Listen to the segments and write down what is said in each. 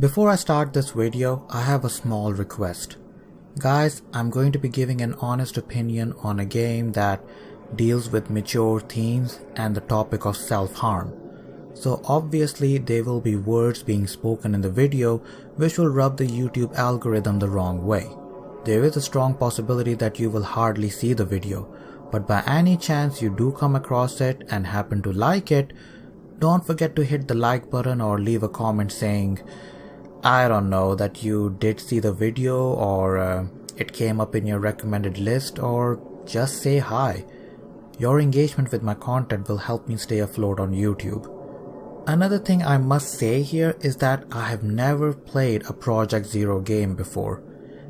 Before I start this video, I have a small request. Guys, I'm going to be giving an honest opinion on a game that deals with mature themes and the topic of self-harm. So obviously there will be words being spoken in the video which will rub the YouTube algorithm the wrong way. There is a strong possibility that you will hardly see the video, but by any chance you do come across it and happen to like it, don't forget to hit the like button or leave a comment saying, I don't know, that you did see the video or it came up in your recommended list, or just say hi. Your engagement with my content will help me stay afloat on YouTube. Another thing I must say here is that I have never played a Project Zero game before.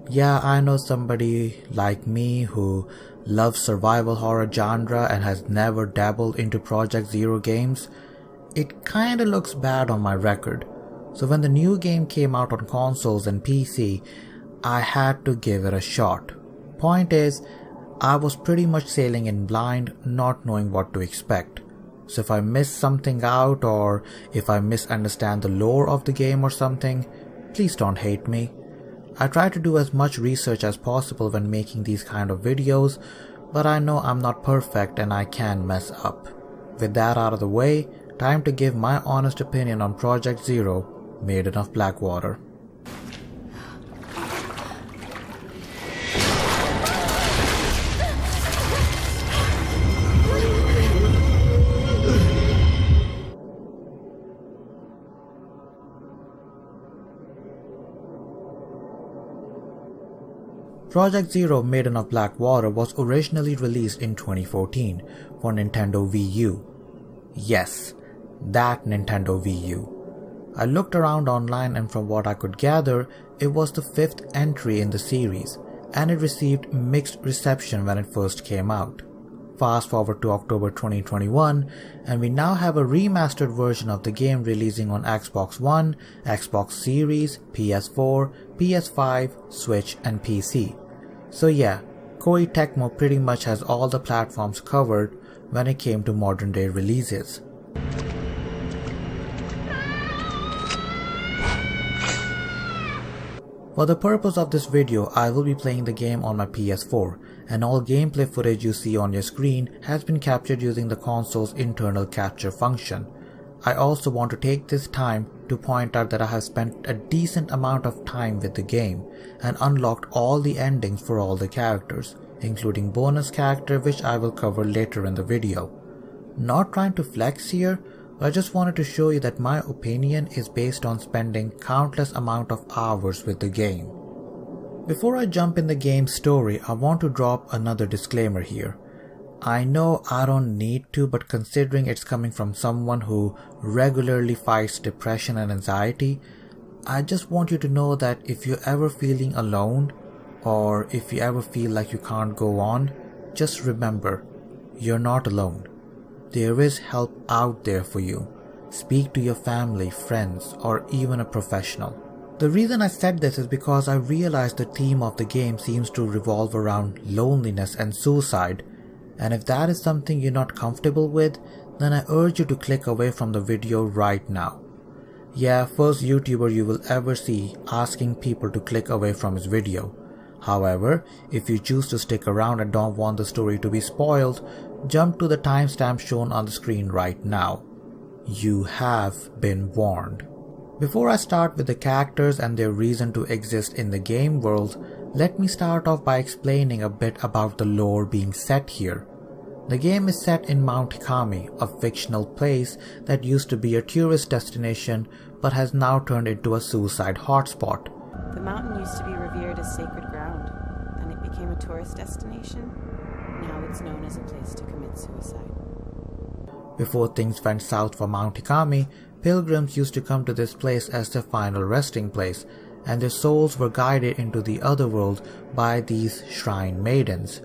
Yeah, I know somebody like me who loves survival horror genre and has never dabbled into Project Zero games. It kinda looks bad on my record. So when the new game came out on consoles and PC, I had to give it a shot. Point is, I was pretty much sailing in blind, not knowing what to expect. So if I miss something out or if I misunderstand the lore of the game or something, please don't hate me. I try to do as much research as possible when making these kind of videos, but I know I'm not perfect and I can mess up. With that out of the way, time to give my honest opinion on Project Zero, Maiden of Black Water. Project Zero Maiden of Black Water was originally released in 2014 for Nintendo Wii U. Yes, that Nintendo Wii U. I looked around online and from what I could gather, it was the 5th entry in the series and it received mixed reception when it first came out. Fast forward to October 2021 and we now have a remastered version of the game releasing on Xbox One, Xbox Series, PS4, PS5, Switch and PC. So yeah, Koei Tecmo pretty much has all the platforms covered when it came to modern day releases. For the purpose of this video, I will be playing the game on my PS4 and all gameplay footage you see on your screen has been captured using the console's internal capture function. I also want to take this time to point out that I have spent a decent amount of time with the game and unlocked all the endings for all the characters, including bonus character which I will cover later in the video. Not trying to flex here, but I just wanted to show you that my opinion is based on spending countless amount of hours with the game. Before I jump in the game's story, I want to drop another disclaimer here. I know I don't need to, but considering it's coming from someone who regularly fights depression and anxiety, I just want you to know that if you're ever feeling alone, or if you ever feel like you can't go on, just remember, you're not alone. There is help out there for you. Speak to your family, friends, or even a professional. The reason I said this is because I realized the theme of the game seems to revolve around loneliness and suicide. And if that is something you're not comfortable with, then I urge you to click away from the video right now. Yeah, first YouTuber you will ever see asking people to click away from his video. However, if you choose to stick around and don't want the story to be spoiled, jump to the timestamp shown on the screen right now. You have been warned. Before I start with the characters and their reason to exist in the game world, let me start off by explaining a bit about the lore being set here. The game is set in Mount Hikami, a fictional place that used to be a tourist destination but has now turned into a suicide hotspot. The mountain used to be revered as sacred ground, then it became a tourist destination. Now it's known as a place to commit suicide. Before things went south for Mount Hikami, pilgrims used to come to this place as their final resting place, and their souls were guided into the other world by these shrine maidens.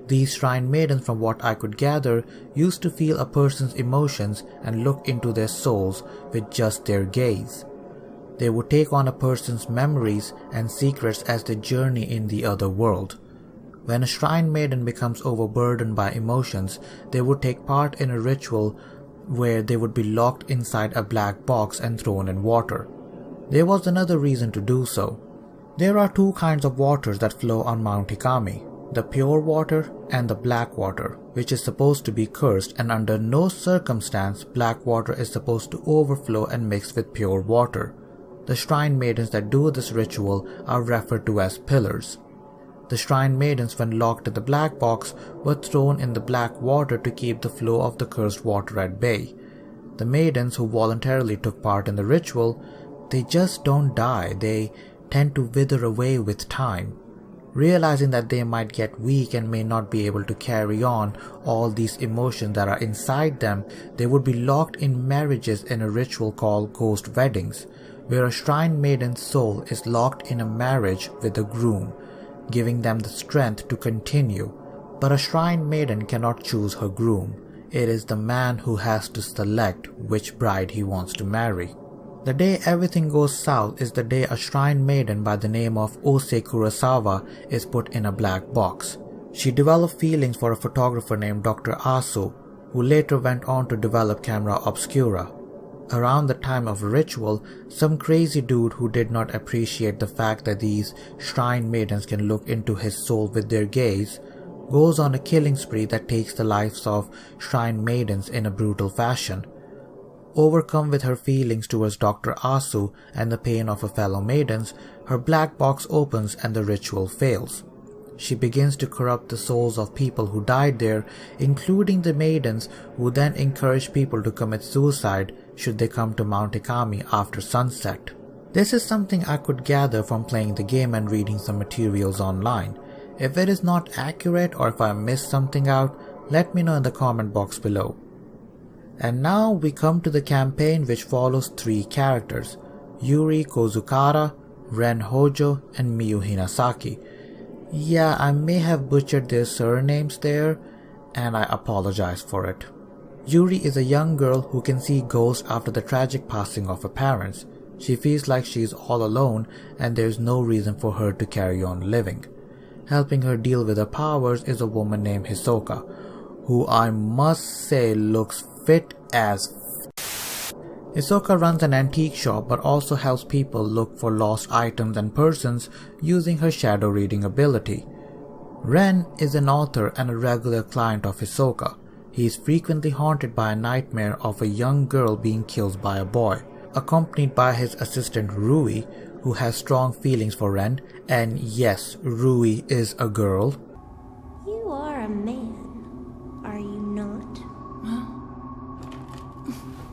These shrine maidens, from what I could gather, used to feel a person's emotions and look into their souls with just their gaze. They would take on a person's memories and secrets as they journey in the other world. When a shrine maiden becomes overburdened by emotions, they would take part in a ritual where they would be locked inside a black box and thrown in water. There was another reason to do so. There are two kinds of waters that flow on Mount Hikami, the pure water and the black water, which is supposed to be cursed, and under no circumstance black water is supposed to overflow and mix with pure water. The shrine maidens that do this ritual are referred to as pillars. The shrine maidens, when locked in the black box, were thrown in the black water to keep the flow of the cursed water at bay. The maidens who voluntarily took part in the ritual, they just don't die, they tend to wither away with time. Realizing that they might get weak and may not be able to carry on all these emotions that are inside them, they would be locked in marriages in a ritual called ghost weddings, where a shrine maiden's soul is locked in a marriage with a groom, giving them the strength to continue. But a shrine maiden cannot choose her groom. It is the man who has to select which bride he wants to marry. The day everything goes south is the day a shrine maiden by the name of Ose Kurosawa is put in a black box. She developed feelings for a photographer named Dr. Asu, who later went on to develop Camera Obscura. Around the time of a ritual, some crazy dude who did not appreciate the fact that these shrine maidens can look into his soul with their gaze, goes on a killing spree that takes the lives of shrine maidens in a brutal fashion. Overcome with her feelings towards Dr. Asu and the pain of her fellow maidens, her black box opens and the ritual fails. She begins to corrupt the souls of people who died there, including the maidens, who then encourage people to commit suicide should they come to Mount Hikami after sunset. This is something I could gather from playing the game and reading some materials online. If it is not accurate or if I missed something out, let me know in the comment box below. And now we come to the campaign, which follows three characters: Yuri Kozukara, Ren Hojo, and Miyu Hinasaki. Yeah, I may have butchered their surnames there, and I apologize for it. Yuri is a young girl who can see ghosts after the tragic passing of her parents. She feels like she is all alone and there is no reason for her to carry on living. Helping her deal with her powers is a woman named Hisoka, who I must say looks fit as Hisoka runs an antique shop but also helps people look for lost items and persons using her shadow reading ability. Ren is an author and a regular client of Hisoka. He is frequently haunted by a nightmare of a young girl being killed by a boy, accompanied by his assistant Rui, who has strong feelings for Ren, and yes, Rui is a girl. You are a man, are you not?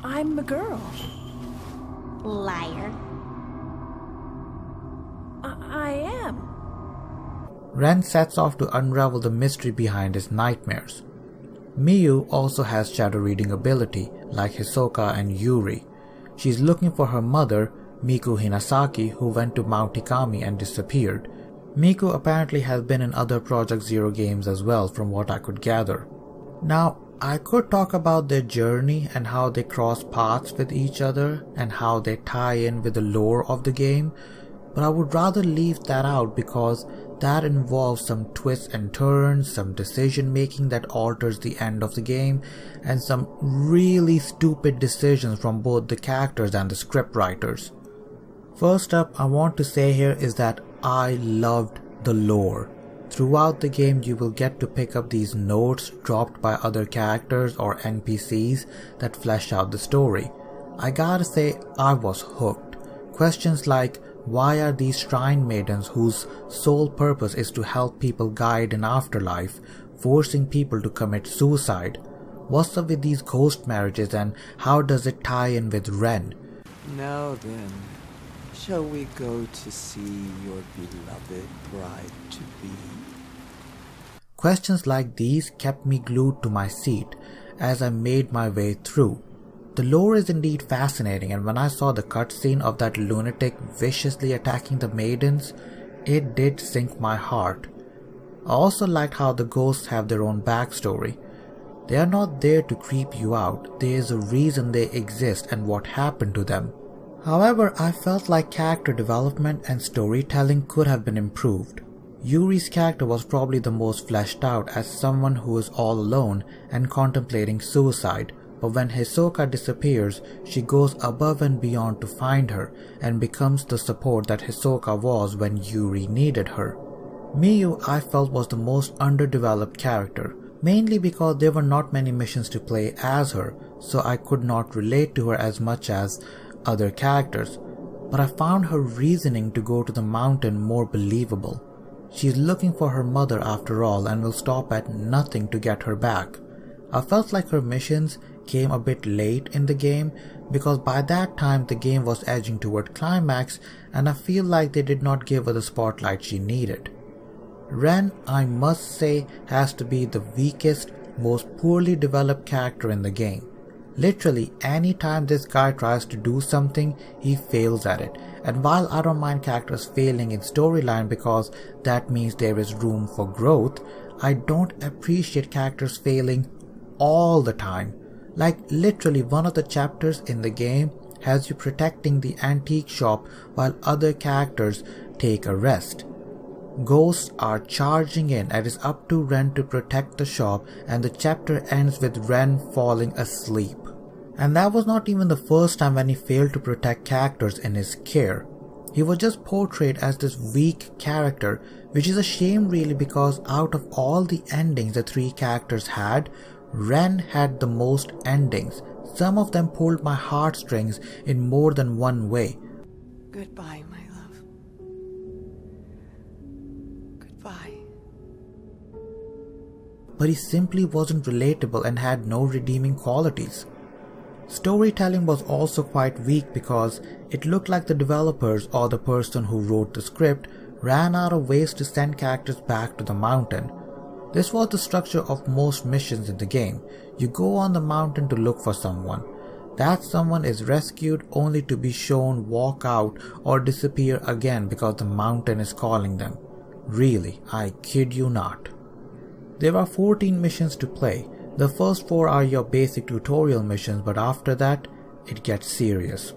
I'm a girl. Liar. I am. Ren sets off to unravel the mystery behind his nightmares. Miyu also has shadow reading ability, like Hisoka and Yuri. She's looking for her mother, Miku Hinasaki, who went to Mount Hikami and disappeared. Miku apparently has been in other Project Zero games as well, from what I could gather. Now, I could talk about their journey and how they cross paths with each other and how they tie in with the lore of the game, but I would rather leave that out because that involves some twists and turns, some decision making that alters the end of the game, and some really stupid decisions from both the characters and the script writers. First up, I want to say here is that I loved the lore. Throughout the game you will get to pick up these notes dropped by other characters or NPCs that flesh out the story. I gotta say, I was hooked. Questions like, why are these shrine maidens whose sole purpose is to help people guide in afterlife, forcing people to commit suicide? What's up with these ghost marriages and how does it tie in with Ren? Now then, shall we go to see your beloved bride-to-be? Questions like these kept me glued to my seat as I made my way through. The lore is indeed fascinating, and when I saw the cutscene of that lunatic viciously attacking the maidens, it did sink my heart. I also liked how the ghosts have their own backstory. They are not there to creep you out, there is a reason they exist and what happened to them. However, I felt like character development and storytelling could have been improved. Yuri's character was probably the most fleshed out as someone who is all alone and contemplating suicide, but when Hisoka disappears, she goes above and beyond to find her and becomes the support that Hisoka was when Yuri needed her. Miyu I felt was the most underdeveloped character, mainly because there were not many missions to play as her, so I could not relate to her as much as other characters, but I found her reasoning to go to the mountain more believable. She's looking for her mother after all and will stop at nothing to get her back. I felt like her missions came a bit late in the game because by that time the game was edging toward climax and I feel like they did not give her the spotlight she needed. Ren, I must say, has to be the weakest, most poorly developed character in the game. Literally, anytime this guy tries to do something, he fails at it. And while I don't mind characters failing in storyline because that means there is room for growth, I don't appreciate characters failing all the time. Like literally one of the chapters in the game has you protecting the antique shop while other characters take a rest. Ghosts are charging in and it's up to Ren to protect the shop, and the chapter ends with Ren falling asleep. And that was not even the first time when he failed to protect characters in his care. He was just portrayed as this weak character, which is a shame really because out of all the endings the three characters had, Ren had the most endings. Some of them pulled my heartstrings in more than one way. Goodbye, my love. Goodbye. But he simply wasn't relatable and had no redeeming qualities. Storytelling was also quite weak because it looked like the developers or the person who wrote the script ran out of ways to send characters back to the mountain. This was the structure of most missions in the game. You go on the mountain to look for someone. That someone is rescued only to be shown walk out or disappear again because the mountain is calling them. Really, I kid you not. There are 14 missions to play. The first 4 are your basic tutorial missions, but after that, it gets serious.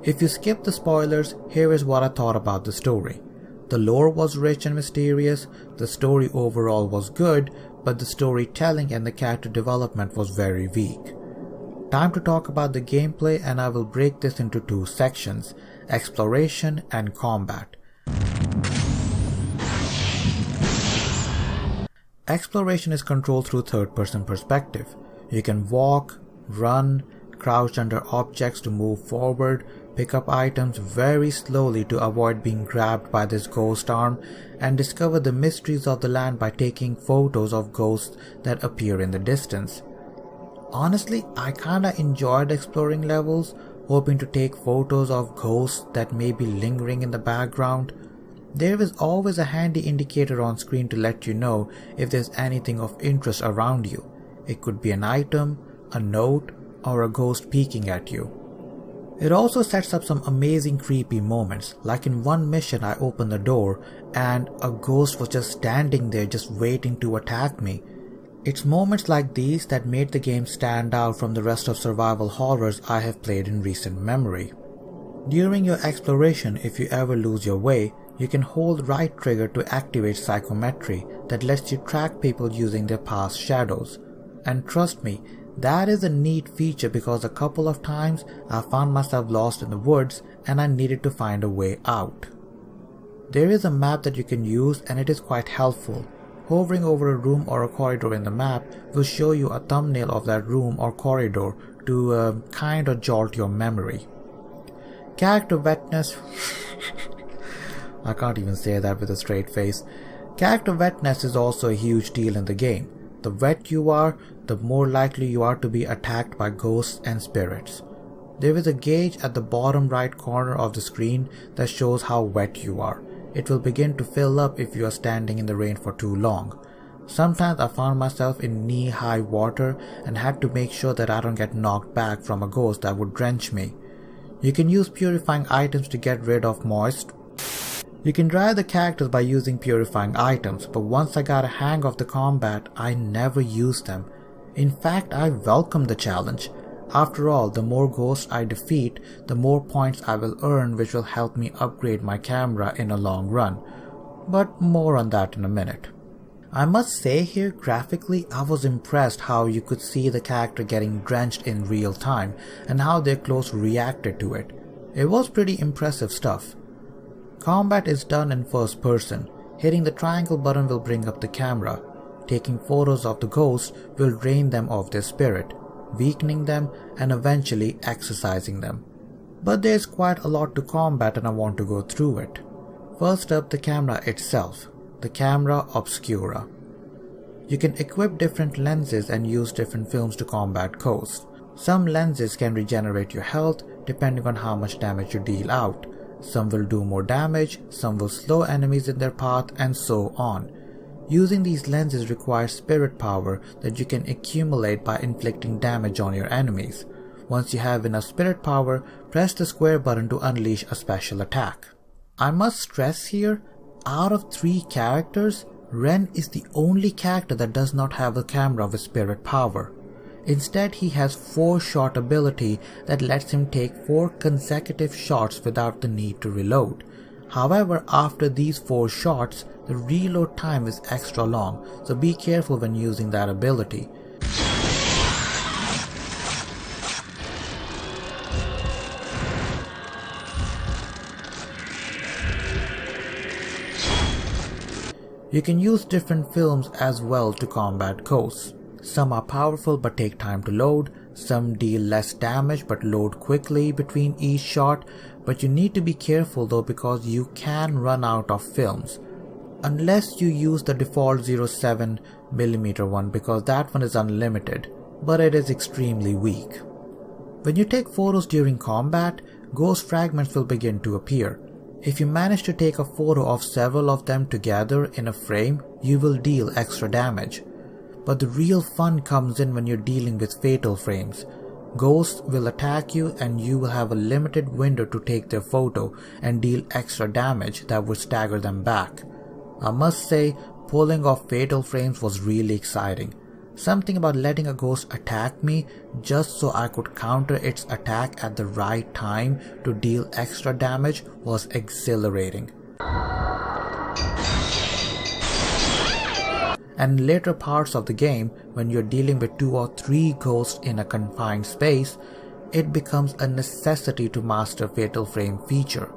If you skip the spoilers, here is what I thought about the story. The lore was rich and mysterious, the story overall was good, but the storytelling and the character development was very weak. Time to talk about the gameplay, and I will break this into 2 sections, exploration and combat. Exploration is controlled through third-person perspective. You can walk, run, crouch under objects to move forward, pick up items very slowly to avoid being grabbed by this ghost arm, and discover the mysteries of the land by taking photos of ghosts that appear in the distance. Honestly, I kinda enjoyed exploring levels, hoping to take photos of ghosts that may be lingering in the background. There is always a handy indicator on screen to let you know if there's anything of interest around you. It could be an item, a note, or a ghost peeking at you. It also sets up some amazing creepy moments, like in one mission I opened the door and a ghost was just standing there just waiting to attack me. It's moments like these that made the game stand out from the rest of survival horrors I have played in recent memory. During your exploration, if you ever lose your way, you can hold right trigger to activate psychometry that lets you track people using their past shadows. And trust me, that is a neat feature because a couple of times I found myself lost in the woods and I needed to find a way out. There is a map that you can use and it is quite helpful. Hovering over a room or a corridor in the map will show you a thumbnail of that room or corridor to kind of jolt your memory. Character wetness I can't even say that with a straight face. Character wetness is also a huge deal in the game. The wet you are, the more likely you are to be attacked by ghosts and spirits. There is a gauge at the bottom right corner of the screen that shows how wet you are. It will begin to fill up if you are standing in the rain for too long. Sometimes I found myself in knee-high water and had to make sure that I don't get knocked back from a ghost that would drench me. You can use purifying items to get rid of moist. You can dry the characters by using purifying items, but once I got a hang of the combat, I never used them. In fact, I welcome the challenge. After all, the more ghosts I defeat, the more points I will earn, which will help me upgrade my camera in a long run. But more on that in a minute. I must say here, graphically, I was impressed how you could see the character getting drenched in real time and how their clothes reacted to it. It was pretty impressive stuff. Combat is done in first person. Hitting the triangle button will bring up the camera. Taking photos of the ghosts will drain them of their spirit, weakening them and eventually exorcising them. But there's quite a lot to combat and I want to go through it. First up, the camera itself. The camera obscura. You can equip different lenses and use different films to combat ghosts. Some lenses can regenerate your health depending on how much damage you deal out. Some will do more damage, some will slow enemies in their path, and so on. Using these lenses requires spirit power that you can accumulate by inflicting damage on your enemies. Once you have enough spirit power, press the square button to unleash a special attack. I must stress here, out of 3 characters, Ren is the only character that does not have a camera with spirit power. Instead, he has 4-shot ability that lets him take 4 consecutive shots without the need to reload. However, after these 4 shots, the reload time is extra long, so be careful when using that ability. You can use different films as well to combat ghosts. Some are powerful but take time to load, some deal less damage but load quickly between each shot, but you need to be careful though because you can run out of films. Unless you use the default 07mm one because that one is unlimited, but it is extremely weak. When you take photos during combat, ghost fragments will begin to appear. If you manage to take a photo of several of them together in a frame, you will deal extra damage. But the real fun comes in when you're dealing with fatal frames. Ghosts will attack you and you will have a limited window to take their photo and deal extra damage that would stagger them back. I must say, pulling off fatal frames was really exciting. Something about letting a ghost attack me just so I could counter its attack at the right time to deal extra damage was exhilarating. And in later parts of the game, when you're dealing with 2 or 3 ghosts in a confined space, it becomes a necessity to master Fatal Frame feature.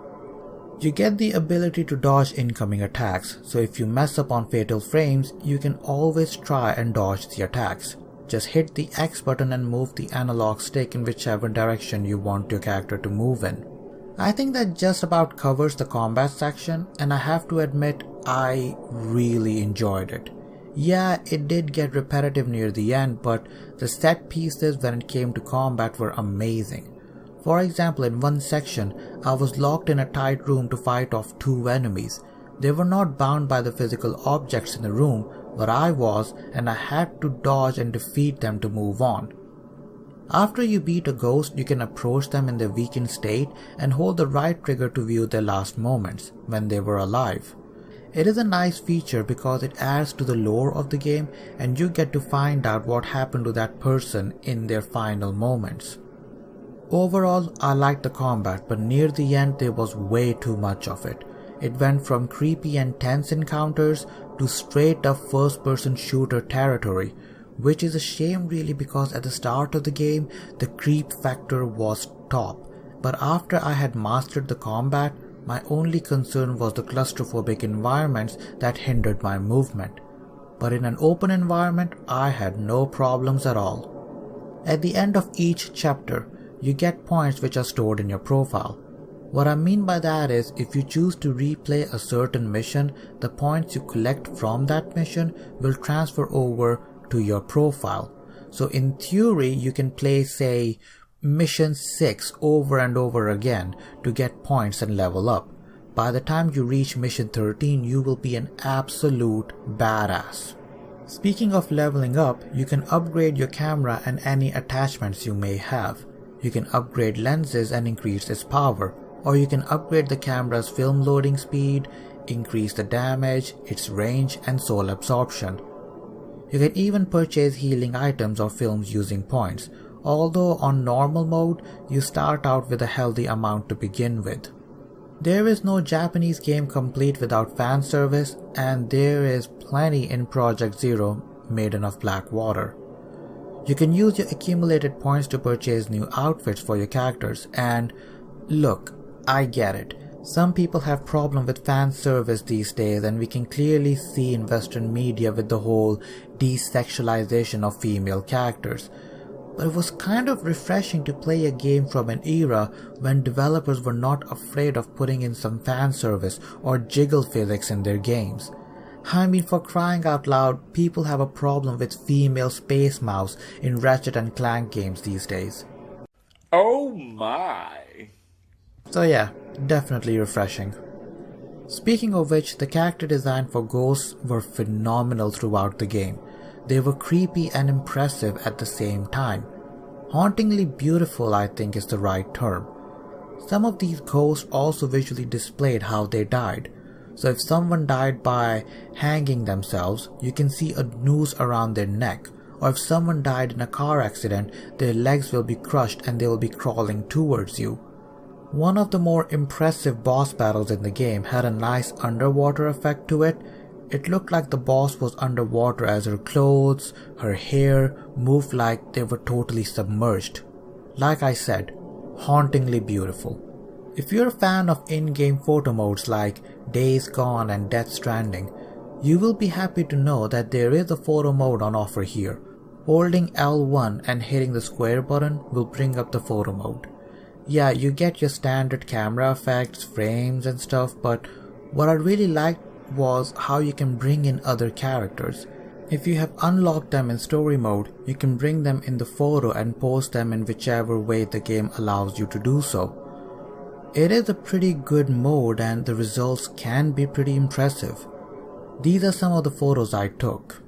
You get the ability to dodge incoming attacks, so if you mess up on Fatal Frames, you can always try and dodge the attacks. Just hit the X button and move the analog stick in whichever direction you want your character to move in. I think that just about covers the combat section, and I have to admit, I really enjoyed it. Yeah, it did get repetitive near the end, but the set pieces when it came to combat were amazing. For example, in one section, I was locked in a tight room to fight off 2 enemies. They were not bound by the physical objects in the room, but I was, and I had to dodge and defeat them to move on. After you beat a ghost, you can approach them in their weakened state and hold the right trigger to view their last moments, when they were alive. It is a nice feature because it adds to the lore of the game and you get to find out what happened to that person in their final moments. Overall, I liked the combat, but near the end there was way too much of it. It went from creepy and tense encounters to straight up first-person shooter territory, which is a shame really because at the start of the game the creep factor was top, but after I had mastered the combat, my only concern was the claustrophobic environments that hindered my movement. But in an open environment, I had no problems at all. At the end of each chapter, you get points which are stored in your profile. What I mean by that is, if you choose to replay a certain mission, the points you collect from that mission will transfer over to your profile. So in theory, you can play, say, Mission 6 over and over again to get points and level up. By the time you reach Mission 13, you will be an absolute badass. Speaking of leveling up, you can upgrade your camera and any attachments you may have. You can upgrade lenses and increase its power, or you can upgrade the camera's film loading speed, increase the damage, its range, and soul absorption. You can even purchase healing items or films using points, although on normal mode, you start out with a healthy amount to begin with. There is no Japanese game complete without fan service, and there is plenty in Project Zero, Maiden of Black Water. You can use your accumulated points to purchase new outfits for your characters, and look, I get it. Some people have problem with fan service these days, and we can clearly see in Western media with the whole desexualization of female characters. But it was kind of refreshing to play a game from an era when developers were not afraid of putting in some fan service or jiggle physics in their games. I mean, for crying out loud, people have a problem with female space mouse in Ratchet and Clank games these days. Oh my! So yeah, definitely refreshing. Speaking of which, the character design for ghosts were phenomenal throughout the game. They were creepy and impressive at the same time. Hauntingly beautiful, I think, is the right term. Some of these ghosts also visually displayed how they died. So if someone died by hanging themselves, you can see a noose around their neck. Or if someone died in a car accident, their legs will be crushed and they will be crawling towards you. One of the more impressive boss battles in the game had a nice underwater effect to it. It looked like the boss was underwater as her clothes, her hair moved like they were totally submerged. Like I said, hauntingly beautiful. If you're a fan of in-game photo modes like Days Gone and Death Stranding, you will be happy to know that there is a photo mode on offer here. Holding L1 and hitting the square button will bring up the photo mode. Yeah, you get your standard camera effects, frames and stuff, but what I really liked was how you can bring in other characters. If you have unlocked them in story mode, you can bring them in the photo and post them in whichever way the game allows you to do so. It is a pretty good mode and the results can be pretty impressive. These are some of the photos I took.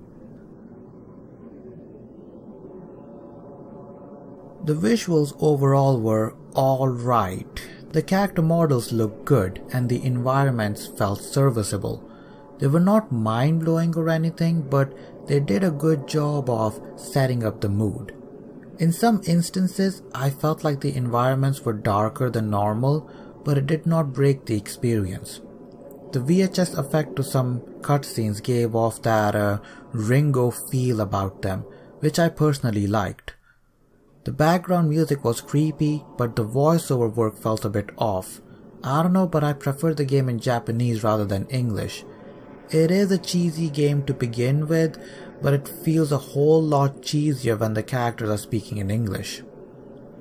The visuals overall were alright. The character models looked good and the environments felt serviceable. They were not mind-blowing or anything, but they did a good job of setting up the mood. In some instances, I felt like the environments were darker than normal, but it did not break the experience. The VHS effect to some cutscenes gave off that Ringo feel about them, which I personally liked. The background music was creepy, but the voiceover work felt a bit off. I don't know, but I prefer the game in Japanese rather than English. It is a cheesy game to begin with, but it feels a whole lot cheesier when the characters are speaking in English.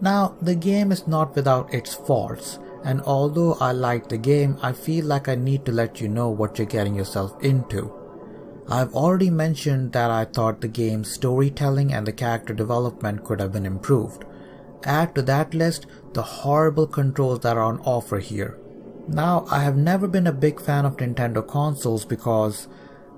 Now, the game is not without its faults, and although I like the game, I feel like I need to let you know what you're getting yourself into. I've already mentioned that I thought the game's storytelling and the character development could have been improved. Add to that list the horrible controls that are on offer here. Now, I have never been a big fan of Nintendo consoles because,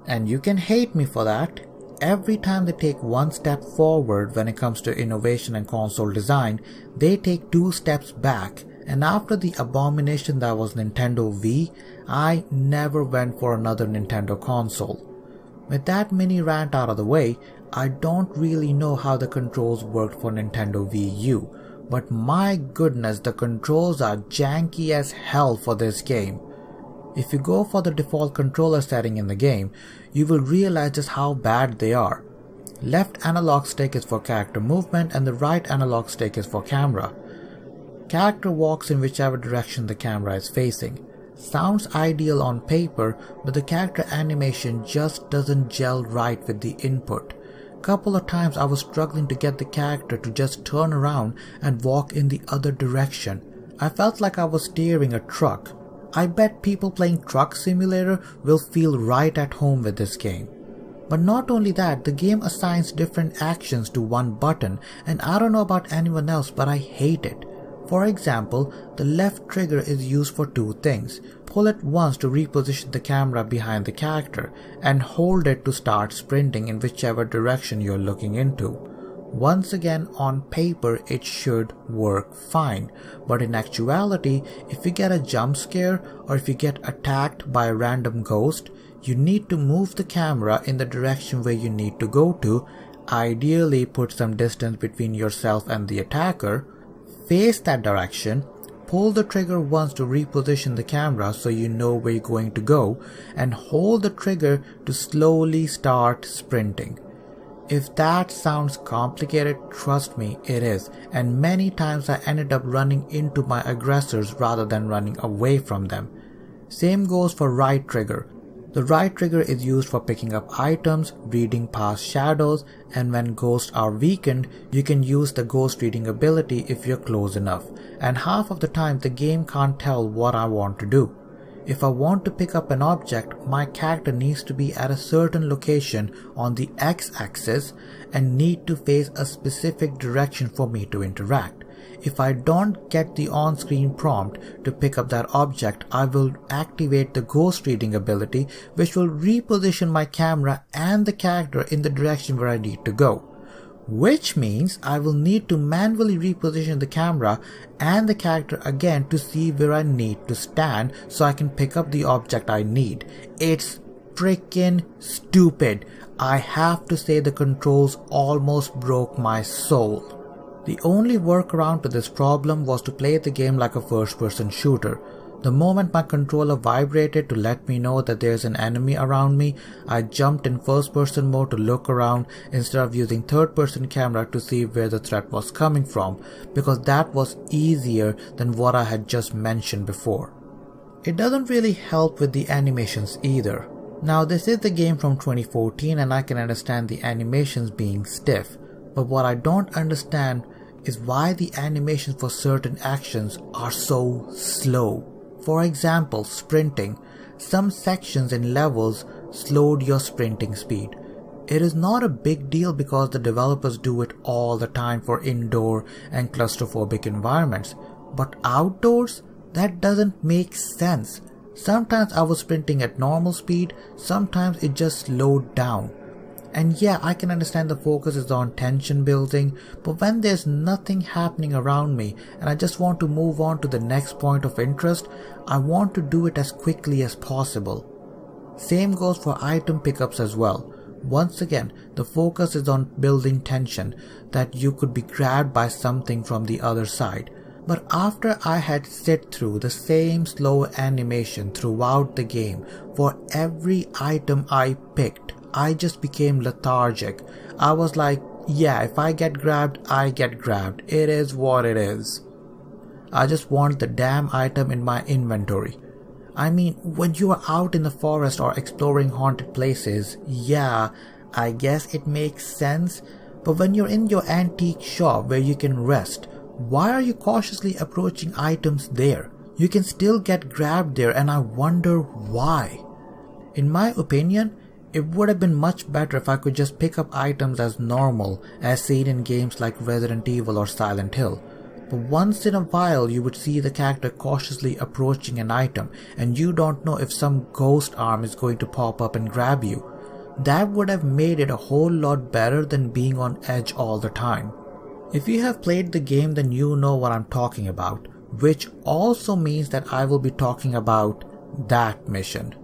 and you can hate me for that, every time they take one step forward when it comes to innovation and console design, they take 2 steps back, and after the abomination that was Nintendo Wii, I never went for another Nintendo console. With that mini rant out of the way, I don't really know how the controls worked for Nintendo Wii U, but my goodness, the controls are janky as hell for this game. If you go for the default controller setting in the game, you will realize just how bad they are. Left analog stick is for character movement and the right analog stick is for camera. Character walks in whichever direction the camera is facing. Sounds ideal on paper, but the character animation just doesn't gel right with the input. Couple of times I was struggling to get the character to just turn around and walk in the other direction. I felt like I was steering a truck. I bet people playing Truck Simulator will feel right at home with this game. But not only that, the game assigns different actions to one button, and I don't know about anyone else, but I hate it. For example, the left trigger is used for 2 things. Pull it once to reposition the camera behind the character, and hold it to start sprinting in whichever direction you're looking into. Once again, on paper it should work fine, but in actuality, if you get a jump scare or if you get attacked by a random ghost, you need to move the camera in the direction where you need to go to, ideally put some distance between yourself and the attacker, face that direction, pull the trigger once to reposition the camera so you know where you're going to go, and hold the trigger to slowly start sprinting. If that sounds complicated, trust me, it is, and many times I ended up running into my aggressors rather than running away from them. Same goes for right trigger. The right trigger is used for picking up items, reading past shadows, and when ghosts are weakened, you can use the ghost reading ability if you're close enough, and half of the time the game can't tell what I want to do. If I want to pick up an object, my character needs to be at a certain location on the x-axis and need to face a specific direction for me to interact. If I don't get the on-screen prompt to pick up that object, I will activate the ghost reading ability, which will reposition my camera and the character in the direction where I need to go. Which means I will need to manually reposition the camera and the character again to see where I need to stand so I can pick up the object I need. It's freaking stupid. I have to say the controls almost broke my soul. The only workaround to this problem was to play the game like a first-person shooter. The moment my controller vibrated to let me know that there's an enemy around me, I jumped in first-person mode to look around instead of using third-person camera to see where the threat was coming from, because that was easier than what I had just mentioned before. It doesn't really help with the animations either. Now this is the game from 2014 and I can understand the animations being stiff, but what I don't understand is why the animations for certain actions are so slow. For example, sprinting. Some sections in levels slowed your sprinting speed. It is not a big deal because the developers do it all the time for indoor and claustrophobic environments. But outdoors, that doesn't make sense. Sometimes I was sprinting at normal speed, sometimes it just slowed down. And yeah, I can understand the focus is on tension building, but when there's nothing happening around me and I just want to move on to the next point of interest, I want to do it as quickly as possible. Same goes for item pickups as well. Once again, the focus is on building tension, that you could be grabbed by something from the other side. But after I had sit through the same slow animation throughout the game for every item I picked, I just became lethargic. I was like, yeah, if I get grabbed, I get grabbed. It is what it is. I just want the damn item in my inventory. I mean, when you are out in the forest or exploring haunted places, yeah, I guess it makes sense. But when you're in your antique shop where you can rest, why are you cautiously approaching items there? You can still get grabbed there, and I wonder why. In my opinion, it would have been much better if I could just pick up items as normal, as seen in games like Resident Evil or Silent Hill. But once in a while you would see the character cautiously approaching an item and you don't know if some ghost arm is going to pop up and grab you. That would have made it a whole lot better than being on edge all the time. If you have played the game, then you know what I'm talking about, which also means that I will be talking about that mission.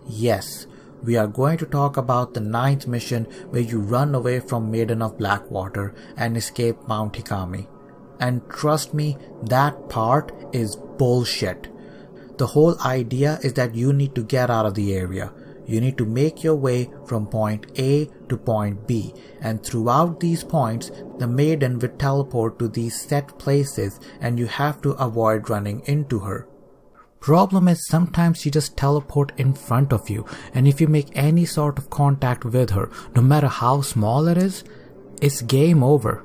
Yes, we are going to talk about the 9th mission where you run away from Maiden of Black Water and escape Mount Hikami. And trust me, that part is bullshit. The whole idea is that you need to get out of the area. You need to make your way from point A to point B, and throughout these points, the maiden will teleport to these set places and you have to avoid running into her. Problem is, sometimes she just teleport in front of you, and if you make any sort of contact with her, no matter how small it is, it's game over.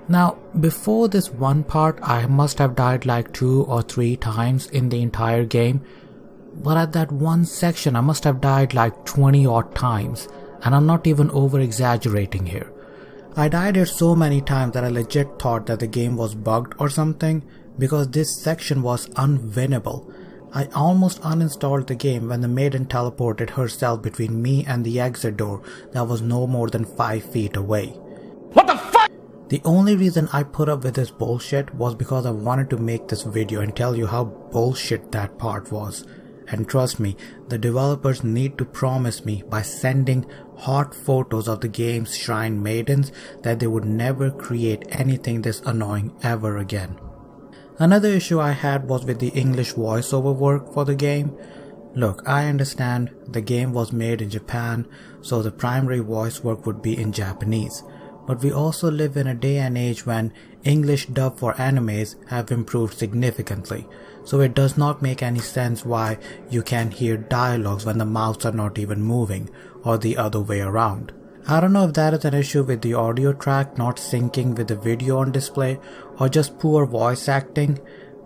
Now, before this one part, I must have died like 2 or 3 times in the entire game, but at that one section I must have died like 20 odd times, and I'm not even over exaggerating here. I died here so many times that I legit thought that the game was bugged or something, because this section was unwinnable. I almost uninstalled the game when the maiden teleported herself between me and the exit door that was no more than 5 feet away. What the fuck? The only reason I put up with this bullshit was because I wanted to make this video and tell you how bullshit that part was. And trust me, the developers need to promise me by sending hot photos of the game's shrine maidens that they would never create anything this annoying ever again. Another issue I had was with the English voiceover work for the game. Look, I understand the game was made in Japan, so the primary voice work would be in Japanese. But we also live in a day and age when English dub for animes have improved significantly, so it does not make any sense why you can hear dialogues when the mouths are not even moving, or the other way around. I don't know if that is an issue with the audio track not syncing with the video on display, or just poor voice acting,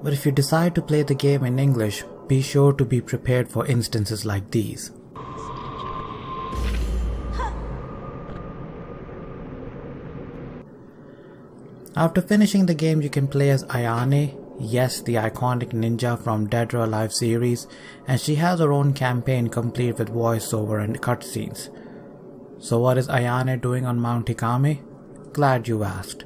but if you decide to play the game in English, be sure to be prepared for instances like these. After finishing the game, you can play as Ayane, yes, the iconic ninja from Dead or Alive series, and she has her own campaign complete with voiceover and cutscenes. So what is Ayane doing on Mount Hikami? Glad you asked.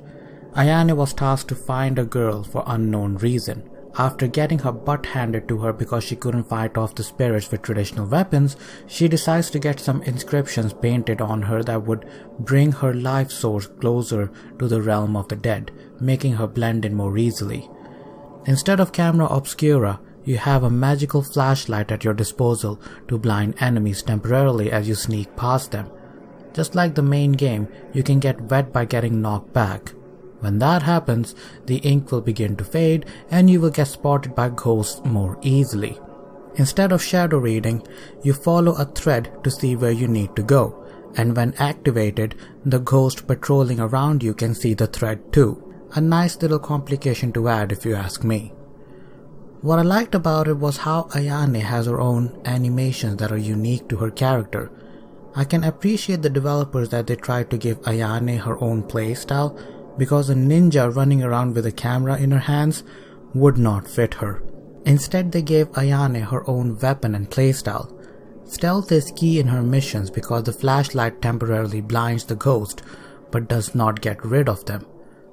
Ayane was tasked to find a girl for unknown reason. After getting her butt handed to her because she couldn't fight off the spirits with traditional weapons, she decides to get some inscriptions painted on her that would bring her life source closer to the realm of the dead, making her blend in more easily. Instead of camera obscura, you have a magical flashlight at your disposal to blind enemies temporarily as you sneak past them. Just like the main game, you can get wet by getting knocked back. When that happens, the ink will begin to fade and you will get spotted by ghosts more easily. Instead of shadow reading, you follow a thread to see where you need to go, and when activated, the ghost patrolling around you can see the thread too. A nice little complication to add if you ask me. What I liked about it was how Ayane has her own animations that are unique to her character. I can appreciate the developers that they tried to give Ayane her own playstyle, because a ninja running around with a camera in her hands would not fit her. Instead, they gave Ayane her own weapon and playstyle. Stealth is key in her missions because the flashlight temporarily blinds the ghost but does not get rid of them.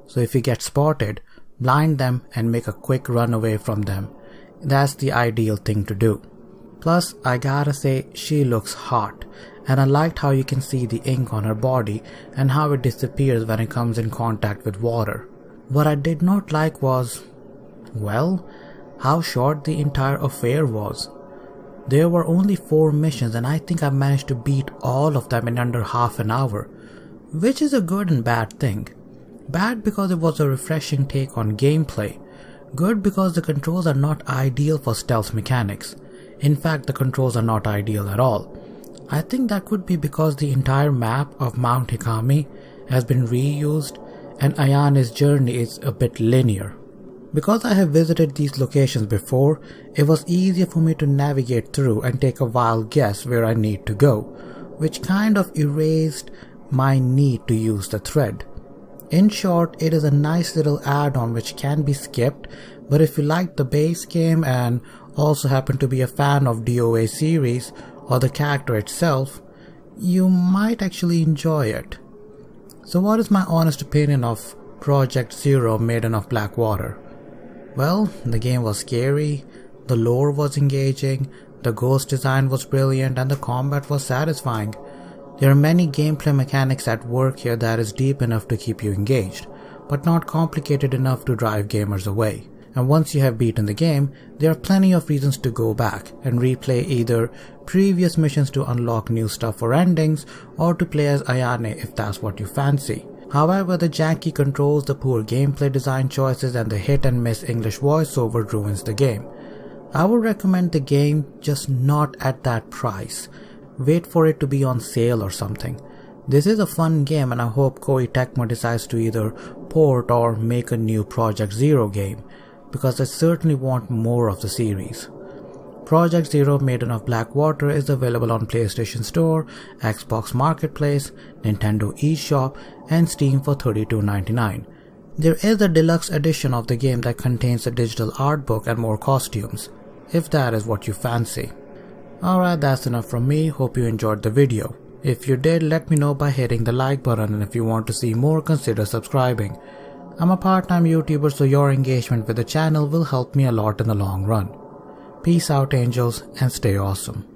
So if you get spotted, blind them and make a quick run away from them. That's the ideal thing to do. Plus, I gotta say, she looks hot, and I liked how you can see the ink on her body and how it disappears when it comes in contact with water. What I did not like was, well, how short the entire affair was. There were only 4 missions and I think I managed to beat all of them in under half an hour, which is a good and bad thing. Bad because it was a refreshing take on gameplay. Good because the controls are not ideal for stealth mechanics. In fact, the controls are not ideal at all. I think that could be because the entire map of Mount Hikami has been reused and Ayane's journey is a bit linear. Because I have visited these locations before, it was easier for me to navigate through and take a wild guess where I need to go, which kind of erased my need to use the thread. In short, it is a nice little add-on which can be skipped, but if you like the base game and also happen to be a fan of DOA series or the character itself, you might actually enjoy it. So what is my honest opinion of Project Zero Maiden of Black Water? Well, the game was scary, the lore was engaging, the ghost design was brilliant, and the combat was satisfying. There are many gameplay mechanics at work here that is deep enough to keep you engaged, but not complicated enough to drive gamers away. And once you have beaten the game, there are plenty of reasons to go back and replay either previous missions to unlock new stuff or endings, or to play as Ayane if that's what you fancy. However, the janky controls, the poor gameplay design choices, and the hit and miss English voiceover ruins the game. I would recommend the game, just not at that price. Wait for it to be on sale or something. This is a fun game and I hope Koei Tecmo decides to either port or make a new Project Zero game, because I certainly want more of the series. Project Zero Maiden of Black Water is available on PlayStation Store, Xbox Marketplace, Nintendo eShop, and Steam for $32.99. There is a deluxe edition of the game that contains a digital art book and more costumes, if that is what you fancy. Alright, that's enough from me. Hope you enjoyed the video. If you did, let me know by hitting the like button, and if you want to see more, consider subscribing. I'm a part-time YouTuber, so your engagement with the channel will help me a lot in the long run. Peace out, angels, and stay awesome.